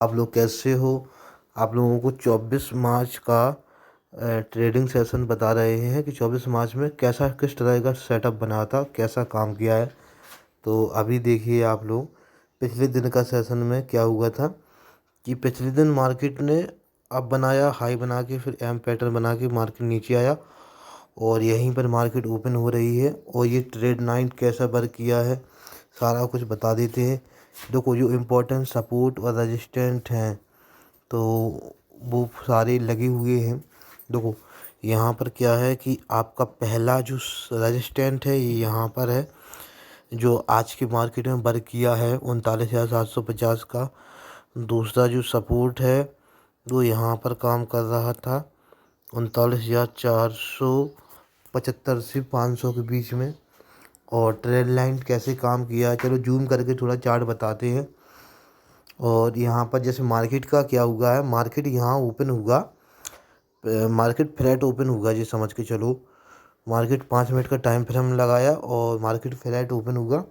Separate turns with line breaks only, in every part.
आप लोग कैसे हो। आप लोगों को 24 मार्च का ट्रेडिंग सेशन बता रहे हैं कि 24 मार्च में कैसा किस तरह का सेटअप बना था, कैसा काम किया है। तो अभी देखिए आप लोग, पिछले दिन का सेशन में क्या हुआ था कि पिछले दिन मार्केट ने अब बनाया हाई बना के, फिर एम पैटर्न बना के मार्केट नीचे आया और यहीं पर मार्केट ओपन हो रही है। और ये ट्रेड नाइट कैसा वर्क किया है सारा कुछ बता देते हैं। देखो, जो इम्पोर्टेंट सपोर्ट और रेजिस्टेंट हैं तो वो सारे लगे हुए हैं। देखो, यहाँ पर क्या है कि आपका पहला जो रेजिस्टेंट है ये यहाँ पर है, जो आज की मार्केट में वर्क किया है 39,750 का। दूसरा जो सपोर्ट है वो यहाँ पर काम कर रहा था 39,475 से 500 के बीच में। और ट्रेड लाइन कैसे काम किया है, चलो जूम करके थोड़ा चार्ट बताते हैं। और यहाँ पर जैसे मार्केट का क्या हुआ है, मार्केट यहाँ ओपन हुआ, मार्केट फ्लैट ओपन हुआ जी, समझ के चलो। मार्केट 5 मिनट का टाइम फ्रेम लगाया और मार्केट फ्लैट ओपन हुआ।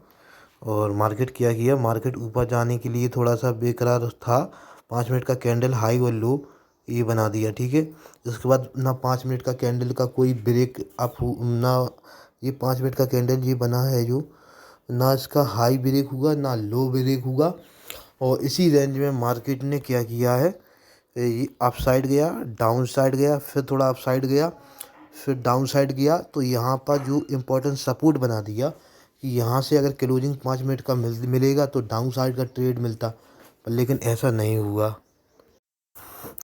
और मार्केट क्या किया, मार्केट ऊपर जाने के लिए थोड़ा सा बेकरार था। 5 मिनट का कैंडल हाई और लो ये बना दिया, ठीक है। उसके बाद ना 5 मिनट का कैंडल का कोई ब्रेक अप ना, ये 5 मिनट का कैंडल ये बना है जो, ना इसका हाई ब्रेक हुआ ना लो ब्रेक हुआ। और इसी रेंज में मार्केट ने क्या किया है, ये अप साइड गया, डाउन साइड गया, फिर थोड़ा अप साइड गया, फिर डाउन साइड गया। तो यहाँ पर जो इम्पोर्टेंट सपोर्ट बना दिया कि यहाँ से अगर क्लोजिंग 5 मिनट का मिलेगा तो डाउन साइड का ट्रेड मिलता, पर लेकिन ऐसा नहीं हुआ।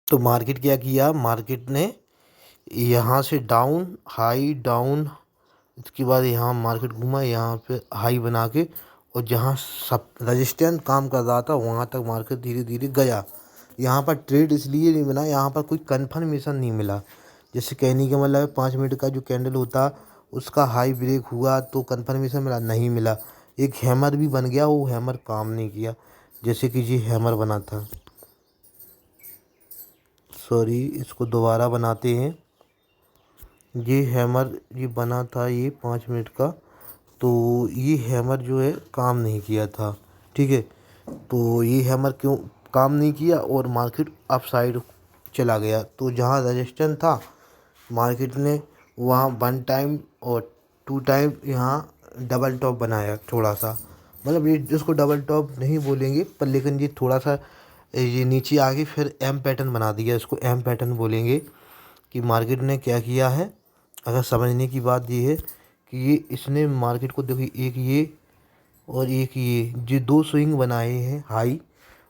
तो मार्केट क्या किया, मार्केट ने यहाँ से डाउन हाई डाउन, इसके बाद यहाँ मार्केट घूमा, यहाँ पे हाई बना के, और जहाँ सब रजिस्टेंस काम कर रहा था वहाँ तक मार्केट धीरे धीरे गया। यहाँ पर ट्रेड इसलिए नहीं बना, यहाँ पर कोई कन्फर्मेशन नहीं मिला। जैसे कहने का मतलब है 5 मिनट का जो कैंडल होता उसका हाई ब्रेक हुआ तो कन्फर्मेशन मिला, नहीं मिला। एक हैमर भी बन गया, वो हैमर काम नहीं किया, जैसे कि ये हैमर बना था। सॉरी, इसको दोबारा बनाते हैं। ये हैमर ये बना था ये 5 मिनट का, तो ये हैमर जो है काम नहीं किया था, ठीक है। तो ये हैमर क्यों काम नहीं किया और मार्केट अप साइड चला गया। तो जहाँ रजिस्टेंस था मार्केट ने वहाँ 1 टाइम और 2 टाइम यहाँ डबल टॉप बनाया थोड़ा सा, मतलब ये जिसको डबल टॉप नहीं बोलेंगे पर लेकिन ये थोड़ा सा ये नीचे आके फिर एम पैटर्न बना दिया, इसको एम पैटर्न बोलेंगे। कि मार्केट ने क्या किया है, अगर समझने की बात ये है कि ये इसने मार्केट को देखिए, एक ये और एक ये दो स्विंग बनाए हैं हाई,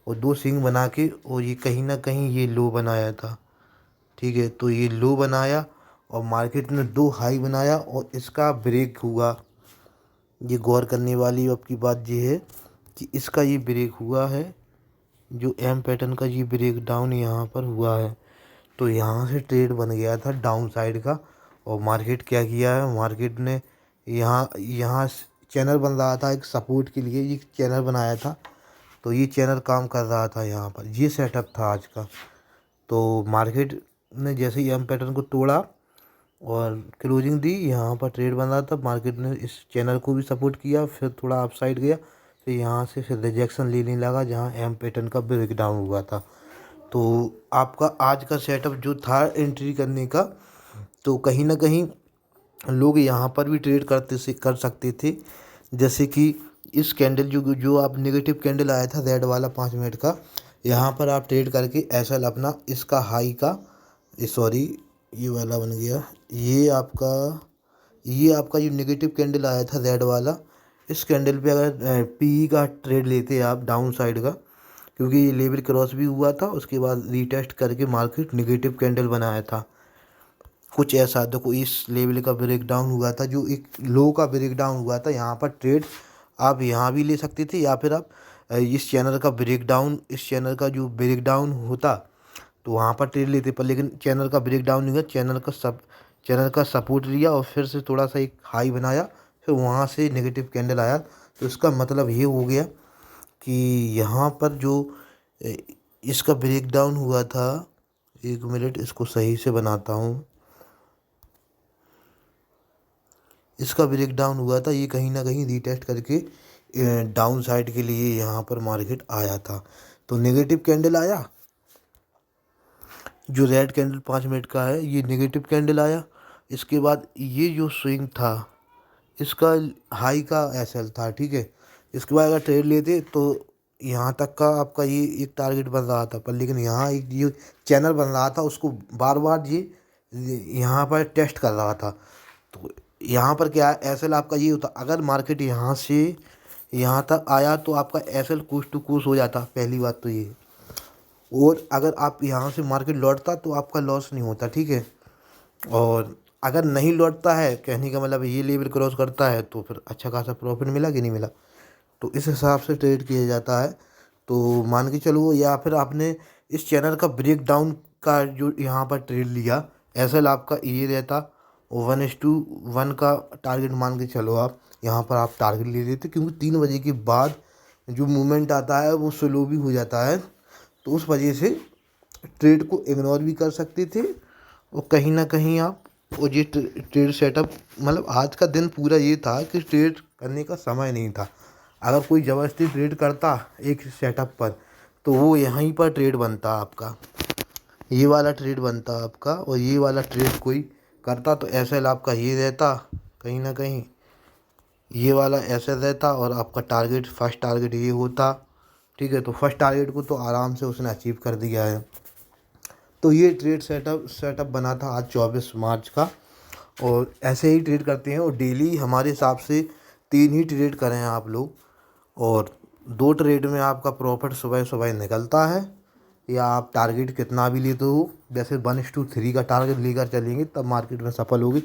और दो स्विंग बना के और ये कहीं ना कहीं ये लो बनाया था, ठीक है। तो ये लो बनाया और मार्केट ने दो हाई बनाया और इसका ब्रेक हुआ। ये गौर करने वाली अब की बात ये है कि इसका ये ब्रेक हुआ है, जो एम पैटर्न का ये ब्रेक डाउन यहाँ पर हुआ है। तो यहाँ से ट्रेड बन गया था डाउन साइड का। और मार्केट क्या किया है, मार्केट ने यहाँ यहाँ चैनल बन रहा था एक सपोर्ट के लिए, ये चैनल बनाया था। तो ये चैनल काम कर रहा था, यहाँ पर ये सेटअप था आज का। तो मार्केट ने जैसे ही एम पैटर्न को तोड़ा और क्लोजिंग दी, यहाँ पर ट्रेड बन रहा था, मार्केट ने इस चैनल को भी सपोर्ट किया, फिर थोड़ा अप साइड गया, फिर यहाँ से फिर रिजेक्शन लेने लगा जहाँ एम पैटर्न का ब्रेक डाउन हुआ था। तो आपका आज का सेटअप जो था एंट्री करने का, तो कहीं ना कहीं लोग यहाँ पर भी ट्रेड कर सकते थे। जैसे कि इस कैंडल जो जो आप नेगेटिव कैंडल आया था रेड वाला 5 मिनट का, यहाँ पर आप ट्रेड करके ऐसा अपना इसका हाई का, सॉरी ये वाला बन गया, ये आपका जो नेगेटिव कैंडल आया था रेड वाला, इस कैंडल पे अगर पी का ट्रेड लेते आप डाउन साइड का, क्योंकि ये लेवल क्रॉस भी हुआ था, उसके बाद रीटेस्ट करके मार्केट नेगेटिव कैंडल बनाया था। कुछ ऐसा देखो, इस लेवल का ब्रेक डाउन हुआ था, जो एक लो का ब्रेक डाउन हुआ था, यहाँ पर ट्रेड आप यहाँ भी ले सकते थे, या फिर आप इस चैनल का ब्रेक डाउन, इस चैनल का जो ब्रेक डाउन होता तो वहाँ पर ट्रेड लेते, पर लेकिन चैनल का ब्रेक डाउन नहीं हुआ, चैनल का सपोर्ट लिया और फिर से थोड़ा सा एक हाई बनाया, फिर वहाँ से नेगेटिव कैंडल आया। तो इसका मतलब ये हो गया कि यहाँ पर जो ए, इसका ब्रेक डाउन हुआ था, 1 मिनट इसको सही से बनाता हूँ, इसका ब्रेक डाउन हुआ था, ये कहीं ना कहीं रीटेस्ट करके डाउन साइड के लिए यहाँ पर मार्केट आया था। तो नेगेटिव कैंडल आया, जो रेड कैंडल 5 मिनट का है ये नेगेटिव कैंडल आया। इसके बाद ये जो स्विंग था इसका हाई का एसएल था, ठीक है। इसके बाद अगर ट्रेड लेते तो यहाँ तक का आपका ये एक टारगेट बन रहा था, पर लेकिन यहाँ एक ये चैनल बन रहा था, उसको बार बार ये यहाँ पर टेस्ट कर रहा था। तो यहाँ पर क्या है, एसएल आपका ये होता, अगर मार्केट यहाँ से यहाँ तक आया तो आपका एसएल कुछ टू कुछ हो जाता, पहली बात तो ये। और अगर आप यहाँ से मार्केट लौटता तो आपका लॉस नहीं होता, ठीक है। और अगर नहीं लौटता है, कहने का मतलब ये लेवल क्रॉस करता है, तो फिर अच्छा खासा प्रॉफिट मिला कि नहीं मिला, तो इस हिसाब से ट्रेड किया जाता है। तो मान के चलो, या फिर आपने इस चैनल का ब्रेक डाउन का जो यहाँ पर ट्रेड लिया, एसएल आपका ये रहता, 1:1 का टारगेट मान के चलो आप, यहाँ पर आप टारगेट ले लेते, क्योंकि 3 बजे के बाद जो मूवमेंट आता है वो स्लो भी हो जाता है, तो उस वजह से ट्रेड को इग्नोर भी कर सकते थे। और कहीं ना कहीं आप, और ये ट्रेड सेटअप, मतलब आज का दिन पूरा ये था कि ट्रेड करने का समय नहीं था। अगर कोई ज़बरदस्ती ट्रेड करता एक सेटअप पर, तो वो यहीं पर ट्रेड बनता आपका, ये वाला ट्रेड बनता आपका। और ये वाला ट्रेड कोई करता तो एसएल आपका ये रहता, कहीं ना कहीं ये वाला एसएल रहता, और आपका टारगेट, फर्स्ट टारगेट ये होता, ठीक है। तो फर्स्ट टारगेट को तो आराम से उसने अचीव कर दिया है। तो ये ट्रेड सेटअप बना था आज 24 मार्च का। और ऐसे ही ट्रेड करते हैं, और डेली हमारे हिसाब से 3 ही ट्रेड करें आप लोग, और 2 ट्रेड में आपका प्रॉफिट सुबह सुबह निकलता है। या आप टारगेट कितना भी लेते हो, जैसे 1:3 का टारगेट लेकर चलेंगे तब मार्केट में सफल होगी।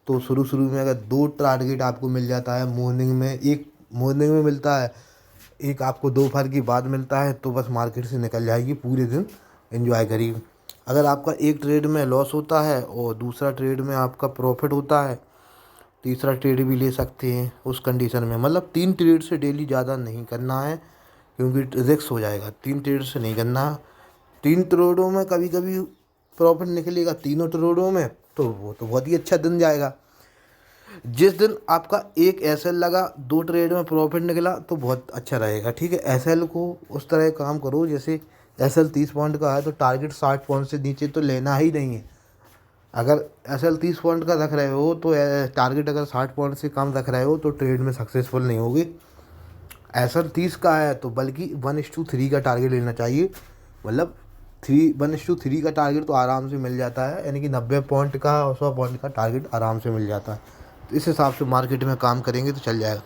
तो शुरू में अगर 2 टारगेट आपको मिल जाता है मॉर्निंग में, एक मॉर्निंग में मिलता है, एक आपको दोपहर की बाद मिलता है, तो बस मार्केट से निकल जाएगी, पूरे दिन एंजॉय करिए। अगर आपका एक ट्रेड में लॉस होता है और दूसरा ट्रेड में आपका प्रॉफिट होता है, तीसरा ट्रेड भी ले सकते हैं उस कंडीशन में। मतलब 3 ट्रेड से डेली ज़्यादा नहीं करना है, क्योंकि रिस्क हो जाएगा। 3 ट्रेड से नहीं करना, 3 ट्रेडों में कभी कभी प्रॉफिट निकलेगा, तीनों ट्रेडों में तो वो तो बहुत ही अच्छा दिन जाएगा। जिस दिन आपका एक एसएल लगा, 2 ट्रेड में प्रॉफिट निकला, तो बहुत अच्छा रहेगा, ठीक है। एसएल को उस तरह काम करो, जैसे एसएल 30 पॉइंट का है तो टारगेट 60 पॉइंट से नीचे तो लेना ही नहीं है। अगर एसएल 30 पॉइंट का रख रहे हो तो टारगेट अगर 60 पॉइंट से कम रख रहे हो तो ट्रेड में सक्सेसफुल नहीं होगी। एसएल 30 का है तो बल्कि 1:3 का टारगेट लेना चाहिए। मतलब 1:3 का टारगेट तो आराम से मिल जाता है, यानी कि 90 पॉइंट का और 100 पॉइंट का टारगेट आराम से मिल जाता है। तो इस हिसाब से मार्केट में काम करेंगे तो चल जाएगा।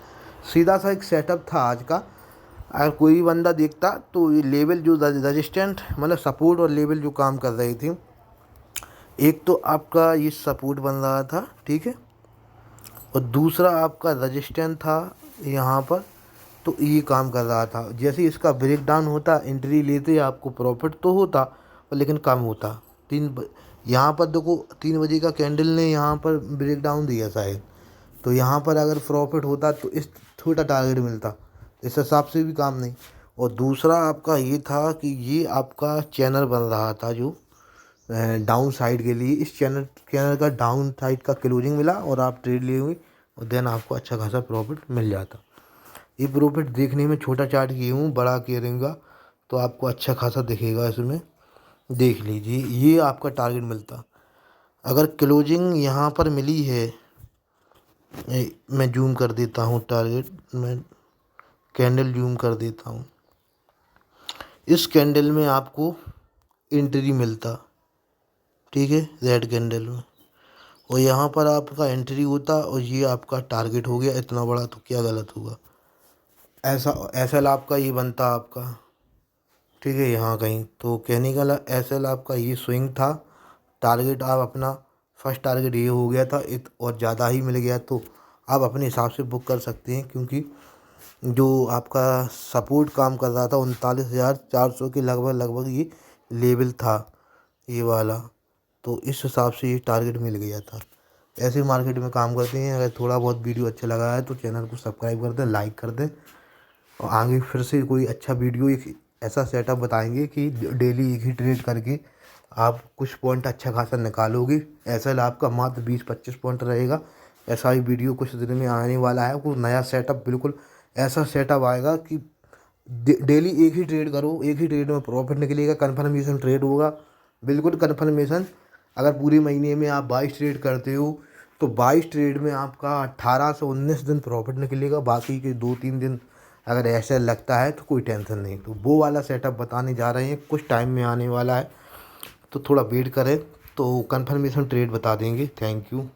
सीधा सा एक सेटअप था आज का। अगर कोई बंदा देखता तो ये लेवल जो रजिस्टेंट, मतलब सपोर्ट और लेवल जो काम कर रही थी, एक तो आपका ये सपोर्ट बन रहा था, ठीक है, और दूसरा आपका रजिस्टेंट था यहाँ पर, तो ये काम कर रहा था। जैसे इसका ब्रेक डाउन होता, एंट्री लेते आपको प्रॉफिट तो होता, और लेकिन कम होता। यहाँ पर देखो 3 बजे का कैंडल ने यहाँ पर ब्रेक डाउन दिया शायद, तो यहाँ पर अगर प्रॉफिट होता तो इस छोटा टारगेट मिलता, इस हिसाब से भी काम नहीं। और दूसरा आपका ये था कि ये आपका चैनल बन रहा था जो डाउन साइड के लिए, इस चैनल का डाउन साइड का क्लोजिंग मिला और आप ट्रेड लिए हुए, और देन आपको अच्छा खासा प्रॉफिट मिल जाता। ये प्रॉफिट देखने में छोटा चार्ट किए हूँ, बड़ा करेंगे तो आपको अच्छा खासा दिखेगा। इसमें देख लीजिए, ये आपका टारगेट मिलता। अगर क्लोजिंग यहाँ पर मिली है, मैं जूम कर देता हूँ टारगेट, मैं कैंडल जूम कर देता हूँ। इस कैंडल में आपको एंट्री मिलता, ठीक है, रेड कैंडल में, और यहाँ पर आपका एंट्री होता, और ये आपका टारगेट हो गया इतना बड़ा, तो क्या गलत होगा। ऐसा एसएल आपका ये बनता आपका, ठीक है, यहाँ कहीं। तो कहने का एसएल आपका ये स्विंग था, टारगेट आप अपना फर्स्ट टारगेट ये हो गया था, और ज़्यादा ही मिल गया तो आप अपने हिसाब से बुक कर सकते हैं, क्योंकि जो आपका सपोर्ट काम कर रहा था 39,400 के लगभग ये लेवल था, ये वाला। तो इस हिसाब से ये टारगेट मिल गया था। ऐसे मार्केट में काम करते हैं। अगर थोड़ा बहुत वीडियो अच्छा लगा है तो चैनल को सब्सक्राइब कर दें, लाइक कर दें, और आगे फिर से कोई अच्छा वीडियो, एक ऐसा सेटअप बताएंगे कि डेली एक ही ट्रेड करके आप कुछ पॉइंट अच्छा खासा निकालोगे। ऐसा आपका मात्र 20-25 पॉइंट रहेगा। ऐसा ही वीडियो कुछ दिन में आने वाला है, कोई नया सेटअप, बिल्कुल ऐसा सेटअप आएगा कि डेली एक ही ट्रेड करो, एक ही ट्रेड में प्रॉफिट निकलेगा, कन्फर्मेशन ट्रेड होगा, बिल्कुल कन्फर्मेशन। अगर पूरे महीने में आप 22 ट्रेड करते हो तो 22 ट्रेड में आपका 18 से 19 दिन प्रॉफिट निकलेगा। बाकी के 2-3 दिन अगर ऐसा लगता है तो कोई टेंशन नहीं। तो वो वाला सेटअप बताने जा रहे हैं, कुछ टाइम में आने वाला है, तो थोड़ा वेट करें तो कन्फर्मेशन ट्रेड बता देंगे। Thank you.